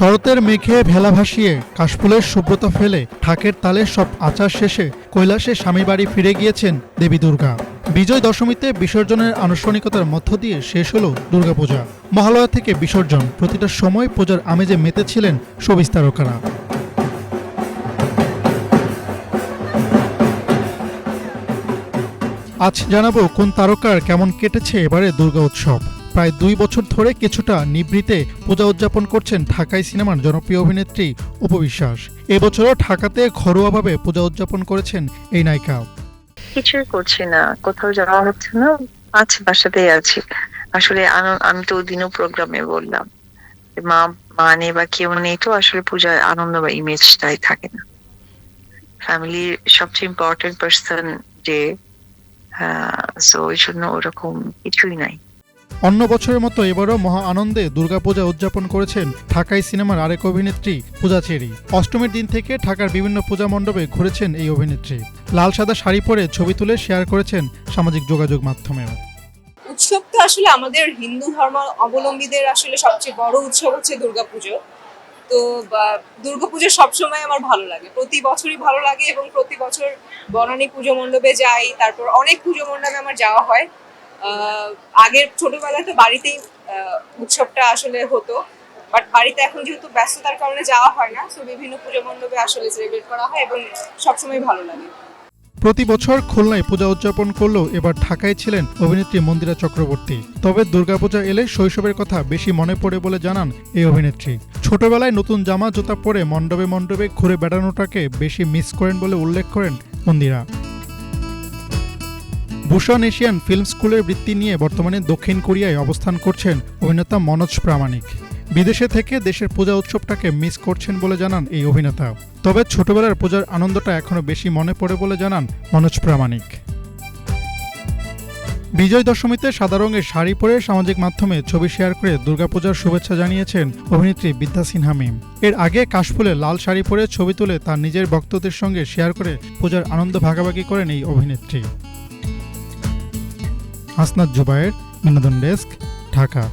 শরতের মেঘে ভেলা ভাসিয়ে কাশফুলের শুভ্রতা ফেলে ঢাকের তালে সব আচার শেষে কৈলাসে স্বামী বাড়ি ফিরে গিয়েছেন দেবী দুর্গা। বিজয় দশমীতে বিসর্জনের আনুষ্ঠানিকতার মধ্য দিয়ে শেষ হল দুর্গাপূজা। মহালয়া থেকে বিসর্জন, প্রতিটা সময় পূজার আমেজে মেতেছিলেন শোবিজ তারকারা। আজ জানাবো কোন তারকার কেমন কেটেছে এবারে দুর্গা উৎসব। প্রায় 2 বছর ধরে কিছুটা নিভৃতে পূজা উদযাপন করছেন ঢাকাই সিনেমার জনপ্রিয় অভিনেত্রী অপু বিশ্বাস। এবছরও ঢাকাতে ঘরোয়াভাবে পূজা উদযাপন করেছেন এই নায়িকা। কিছুই করছি না, কোথাও যাওয়া হচ্ছে না, বাসাতেই আছি। আসলে আমি তো ওই দিনও প্রোগ্রামে বললাম মা নেই বা কেউ নেই, তো আসলে পূজার আনন্দ বা ইমেজটাই থাকে না। ফ্যামিলির সবচেয়ে ইম্পর্টেন্ট পার্সন যে, সো ওই জন্য ওরকম কিছুই নাই। অন্য বছরের মতো এবারও মহা আনন্দে দুর্গাপূজা উদযাপন করেছেন ঢাকাই সিনেমার আরেক অভিনেত্রী পূজা চেরি। অষ্টমীর দিন থেকে ঢাকার বিভিন্ন পূজা মণ্ডপে ঘুরেছেন এই অভিনেত্রী। লাল সাদা শাড়ি পরে ছবি তুলে শেয়ার করেছেন সামাজিক যোগাযোগ মাধ্যমে। উৎসব তো আসলে আমাদের হিন্দু ধর্ম অবলম্বীদের আসলে সবচেয়ে বড় উৎসব হচ্ছে দুর্গাপুজো। তো দুর্গাপুজো সবসময় আমার ভালো লাগে, প্রতি বছরই ভালো লাগে এবং প্রতি বছর বনানী পুজো মণ্ডপে যাই, তারপর অনেক পুজো মণ্ডপে আমার যাওয়া হয়। আগের ছোটবেলায় তো বাড়িতেই উৎসবটা আসলে হতো, বাট বাড়িতে এখন যেহেতু ব্যস্ততার কারণে যাওয়া হয় না, তো বিভিন্ন পুজো মণ্ডপে আসলে সেলিব্রেট করা হয় এবং সবসময় ভালো লাগে। প্রতি বছর খুলনায় পূজা উদযাপন করলেও এবার ঢাকায় ছিলেন অভিনেত্রী মন্দিরা চক্রবর্তী। তবে দুর্গাপূজা এলে শৈশবের কথা বেশি মনে পড়ে বলে জানান এই অভিনেত্রী। ছোটবেলায় নতুন জামা জুতা পরে মণ্ডপে মণ্ডপে ঘুরে বেড়ানোটাকে বেশি মিস করেন বলে উল্লেখ করেন মন্দিরা। ভূষণ এশিয়ান ফিল্ম স্কুলের বৃত্তি নিয়ে বর্তমানে দক্ষিণ কোরিয়ায় অবস্থান করছেন অভিনেতা মনোজ প্রামাণিক। বিদেশে থেকে দেশের পূজা উৎসবটাকে মিস করছেন বলে জানান এই অভিনেতা। তবে ছোটবেলার পূজার আনন্দটা এখনো বেশি মনে পড়ে বলে জানান মনোজ প্রামাণিক। বিজয় দশমীতে সাদা রঙের শাড়ি পরে সামাজিক মাধ্যমে ছবি শেয়ার করে দুর্গাপূজার শুভেচ্ছা জানিয়েছেন অভিনেত্রী বিদ্যা সিনহা মিম। এর আগে কাশফুলে লাল শাড়ি পরে ছবি তুলে তার নিজের ভক্তদের সঙ্গে শেয়ার করে পূজার আনন্দ ভাগাভাগি করেন এই অভিনেত্রী। হাসনাত জুবায়ের, বিনোদন ডেস্ক, ঢাকা।